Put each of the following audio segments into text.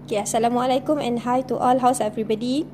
Okay, Assalamualaikum and hi to all. How's everybody?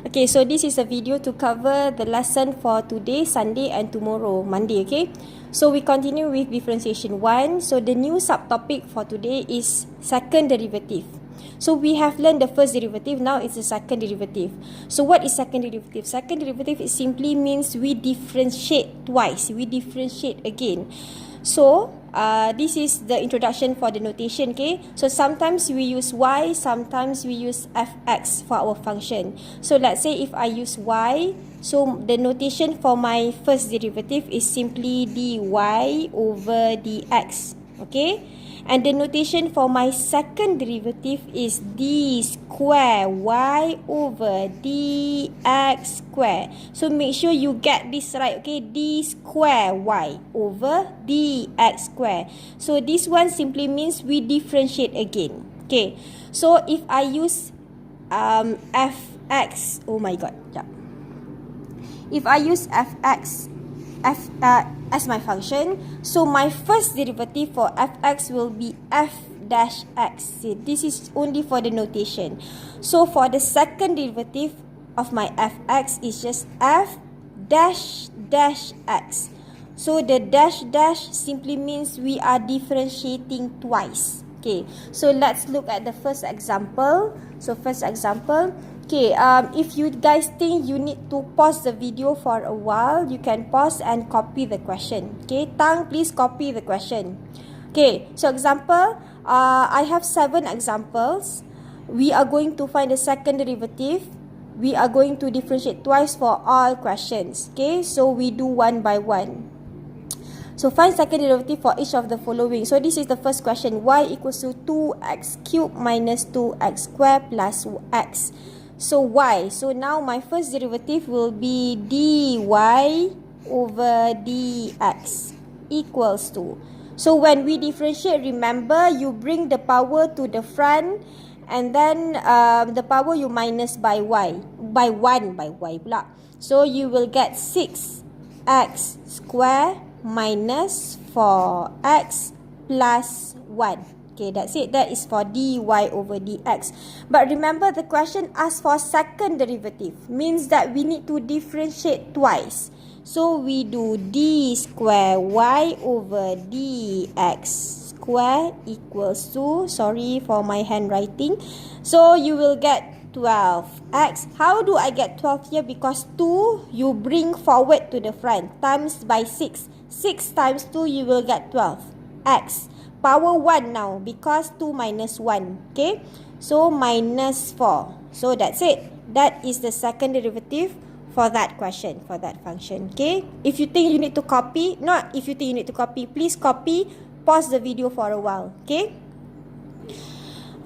Okay, so this is a video to cover the lesson for today, Sunday and tomorrow, Monday, okay? So we continue with differentiation 1. So the new subtopic for today is second derivative. So we have learned the first derivative, now it's the second derivative. So what is second derivative? Second derivative, it simply means we differentiate twice, we differentiate again. So this is the introduction for the notation, okay? So sometimes we use y, sometimes we use fx for our function. So let's say if I use y, so the notation for my first derivative is simply dy over dx, okay? And the notation for my second derivative is d square y over dx square. So make sure you get this right, okay? D square y over dx square. So this one simply means we differentiate again, okay? So if I use fx, oh my god, yeah. If I use fx as my function, so my first derivative for fx will be f dash x. See, this is only for the notation. So for the second derivative of my fx is just f dash dash x. So the dash dash simply means we are differentiating twice. Okay, so let's look at the first example. So first example, okay, if you guys think you need to pause the video for a while, you can pause and copy the question. Okay, Tang, please copy the question. Okay, so example, I have 7 examples. We are going to find the second derivative. We are going to differentiate twice for all questions. Okay, so we do one by one. So find second derivative for each of the following. So this is the first question. Y equals to 2x cubed minus 2x squared plus x. So y. So now my first derivative will be dy over dx equals to. So when we differentiate, remember you bring the power to the front and then the power you minus by y. By 1 by y pula. So you will get 6x squared minus 4x plus 1. Okay, that's it. That is for dy over dx. But remember the question asks for second derivative. Means that we need to differentiate twice. So we do d square y over dx square equals to, sorry for my handwriting. So you will get 12x. How do I get 12 here? Because 2 you bring forward to the front times by 6. 6 times 2 you will get 12x. Power 1 now because 2 minus 1. Okay, so minus 4. So that's it. That is the second derivative for that question, for that function. Okay, if you think you need to copy, not if you think you need to copy, please copy, pause the video for a while. Okay.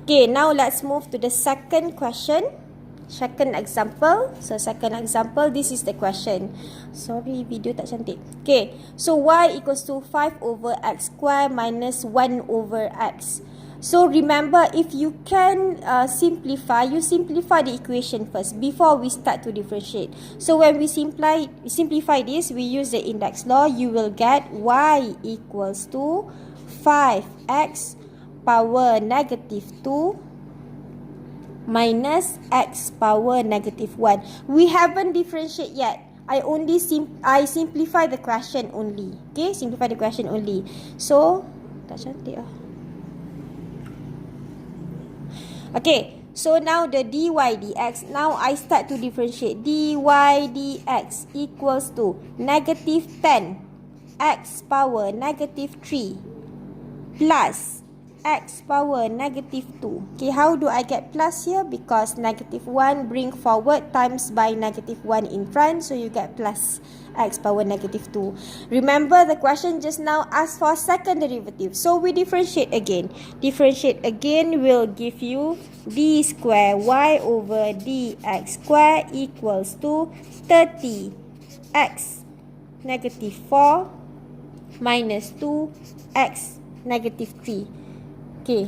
Okay, now let's move to the second question. Second example. So second example, this is the question. Sorry, video tak cantik. Okay, so y equals to 5 over x square minus 1 over x. So remember, if you can simplify, you simplify the equation first before we start to differentiate. So when we simplify this, we use the index law. You will get y equals to 5x power negative 2 minus x power negative 1. We haven't differentiate yet. I simplify the question only. Okay, simplify the question only. So, tak cantik lah. Okay, so now the dy dx, now I start to differentiate. Dy dx equals to negative 10 x power negative 3 plus x power negative 2. Okay, how do I get plus here? Because negative 1 bring forward times by negative 1 in front. So you get plus x power negative 2. Remember the question just now asked for second derivative. So we differentiate again. Differentiate again will give you d square y over dx square equals to 30x negative 4 minus 2x negative 3. Okay.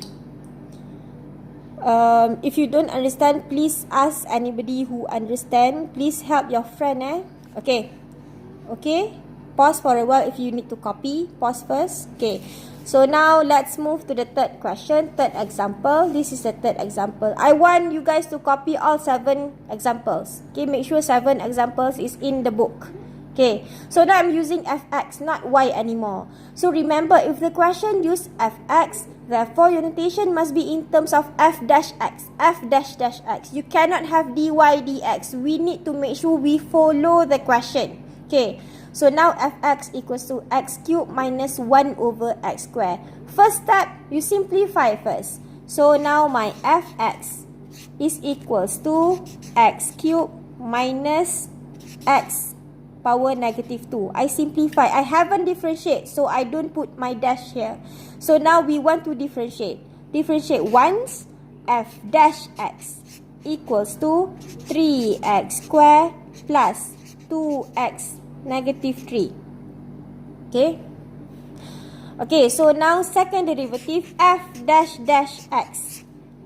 If you don't understand, please ask anybody who understand. Please help your friend. Okay. Okay. Pause for a while if you need to copy. Pause first. Okay. So now let's move to the third question, third example. This is the third example. I want you guys to copy all 7 examples. Okay, make sure 7 examples is in the book. Okay, so now I'm using fx, not y anymore. So remember, if the question use fx, therefore your notation must be in terms of f dash x. You cannot have dy dx. We need to make sure we follow the question. Okay, so now fx equals to x cubed minus 1 over x squared. First step, you simplify first. So now my fx is equals to x cubed minus x power negative 2. I simplify. I haven't differentiate, so I don't put my dash here. So now we want to differentiate. Differentiate once, f dash x equals to 3x squared plus 2x negative 3. Okay. Okay, so now second derivative, f dash dash x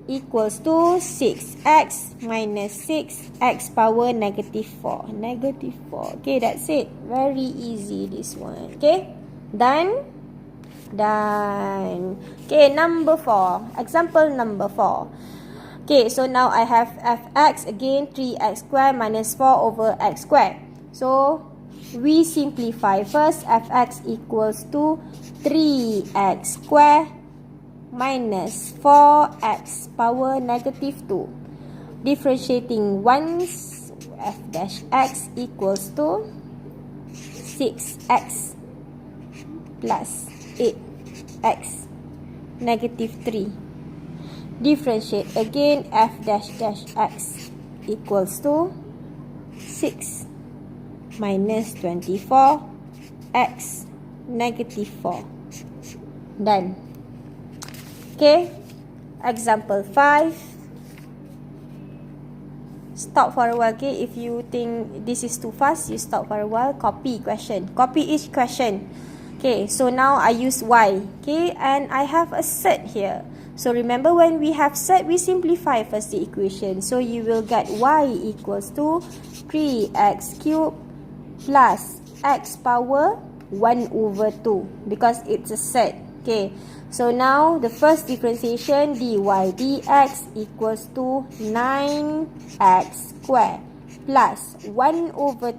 equals to 6x minus 6x power negative 4. Negative 4. Okay, that's it. Very easy this one. Okay, done. Done. Okay, number 4. Example number 4. Okay, so now I have fx again 3x squared minus 4 over x squared. So we simplify first. Fx equals to 3x squared minus 4x power negative 2. Differentiating once, f dash x equals to 6x plus 8x negative 3. Differentiate again, f dash dash x equals to 6 minus 24x negative 4. Done. Okay, example 5. Stop for a while, okay? If you think this is too fast, you stop for a while. Copy question. Copy each question. Okay, so now I use y. Okay, and I have a set here. So remember, when we have set, we simplify first the equation. So you will get y equals to 3x cubed plus x power 1 over 2. Because it's a set. Okay, so now the first differentiation, dy dx equals to 9x squared plus 1 over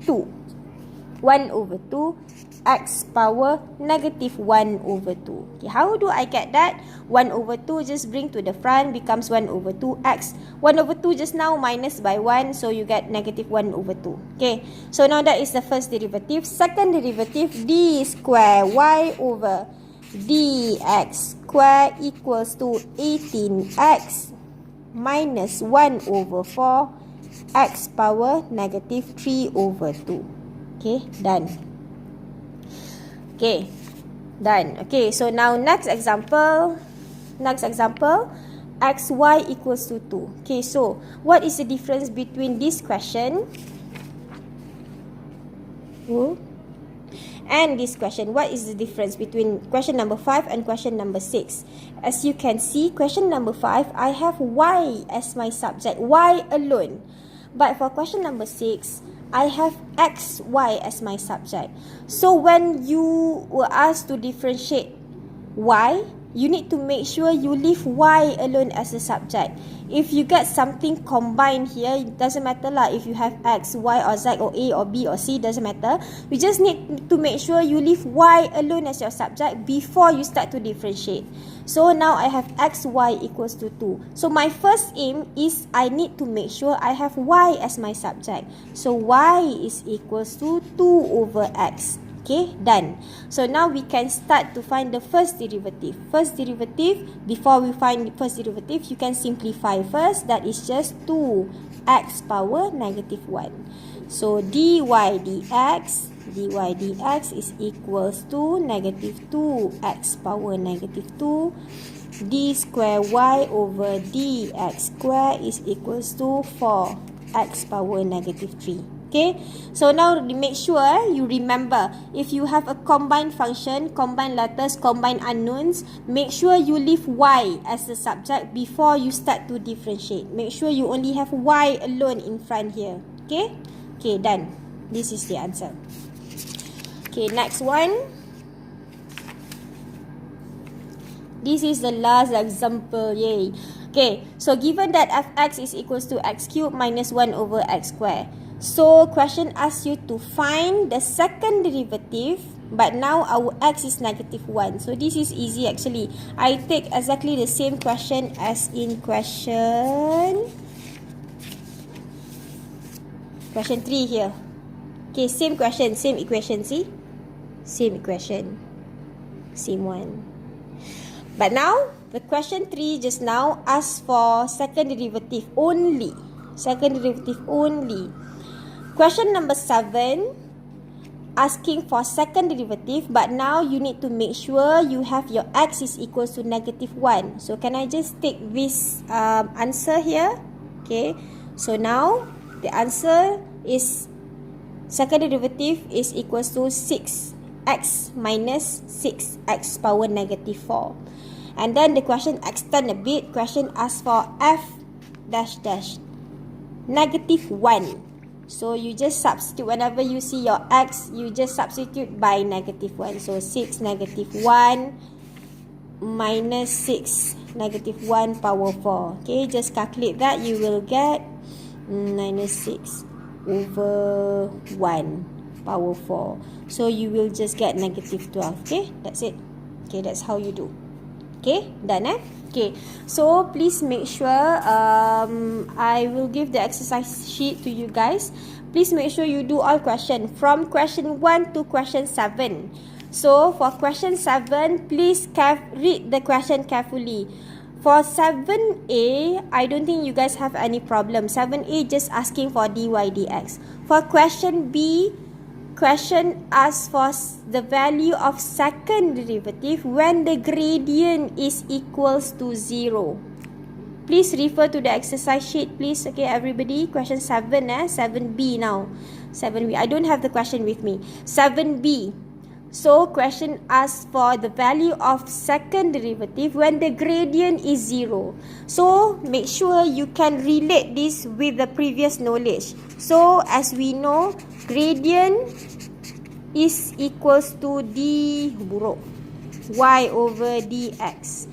2. 1 over 2 x power negative 1 over 2. Okay, how do I get that? 1 over 2 just bring to the front, becomes 1 over 2x. 1 over 2 just now minus by 1, so you get negative 1 over 2. Okay, so now that is the first derivative. Second derivative, d square y over dx square equals to 18x minus 1 over 4 x power negative 3 over 2. Okay, done. Okay, done. Okay, so now next example, xy equals to 2. Okay, so what is the difference between this question and this question? What is the difference between question number 5 and question number 6? As you can see, question number 5, I have y as my subject, y alone. But for question number 6, I have x, y as my subject. So when you were asked to differentiate y, you need to make sure you leave y alone as a subject. If you get something combined here, it doesn't matter lah. If you have x, y or z or a or b or c, doesn't matter. You just need to make sure you leave y alone as your subject before you start to differentiate. So now I have x, y equals to 2. So my first aim is I need to make sure I have y as my subject. So y is equals to 2 over x. Okay, done. So now we can start to find the first derivative. First derivative, before we find the first derivative, you can simplify first. That is just 2x power negative 1. So dy dx is equals to negative 2x power negative 2. D square y over dx square is equals to 4x power negative 3. Okay, so now make sure you remember, if you have a combined function, combined letters, combined unknowns, make sure you leave y as the subject before you start to differentiate. Make sure you only have y alone in front here. Okay, okay, done. This is the answer. Okay, next one. This is the last example. Yay. Okay, so given that fx is equals to x cubed minus 1 over x squared. So, question asks you to find the second derivative, but now our x is negative 1. So, this is easy actually. I take exactly the same question as in question 3 here. Okay, same question, same equation, see? Same equation. Same one. But now, the question 3 just now asks for second derivative only. Second derivative only. Question number 7, asking for second derivative, but now you need to make sure you have your x is equals to negative 1. So, can I just take this answer here? Okay. So, now, the answer is second derivative is equals to 6x minus 6x power negative 4. And then the question extend a bit. Question asks for f dash dash negative 1. So you just substitute whenever you see your x, you just substitute by negative 1. So 6 negative 1 minus 6 negative 1 power 4. Okay, just calculate that. You will get minus 6 over 1 power 4. So you will just get negative 12. Okay, that's it. Okay, that's how you do. Okay, done Okay, so please make sure I will give the exercise sheet to you guys. Please make sure you do all questions from question 1 to question 7. So for question 7, please read the question carefully. For 7a, I don't think you guys have any problem. 7a just asking for dy dx. For question b, question asks for the value of second derivative when the gradient is equals to 0. Please refer to the exercise sheet, please. Okay, everybody. Question 7, 7b now. 7b. I don't have the question with me. 7b. So, question asks for the value of second derivative when the gradient is 0. So, make sure you can relate this with the previous knowledge. So, as we know, gradient is equals to y over dx.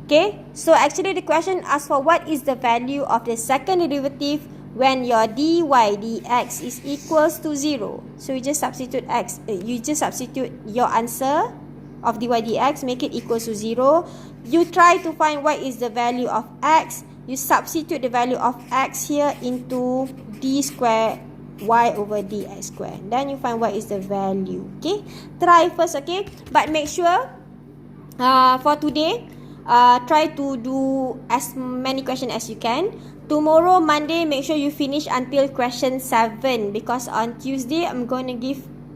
Okay, so actually the question asks for what is the value of the second derivative when your dy dx is equals to 0. So you just substitute x. You just substitute your answer of dy dx, make it equals to 0. You try to find what is the value of x. You substitute the value of x here into d square y over dx square. Then you find what is the value. Okay, try first. Okay, but make sure for today, try to do as many questions as you can. Tomorrow, Monday, make sure you finish until question 7, because on Tuesday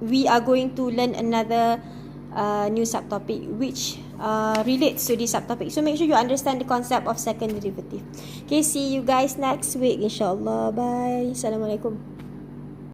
we are going to learn another new subtopic which relates to this subtopic. So make sure you understand the concept of second derivative. Okay, see you guys next week, inshallah. Bye. Assalamualaikum.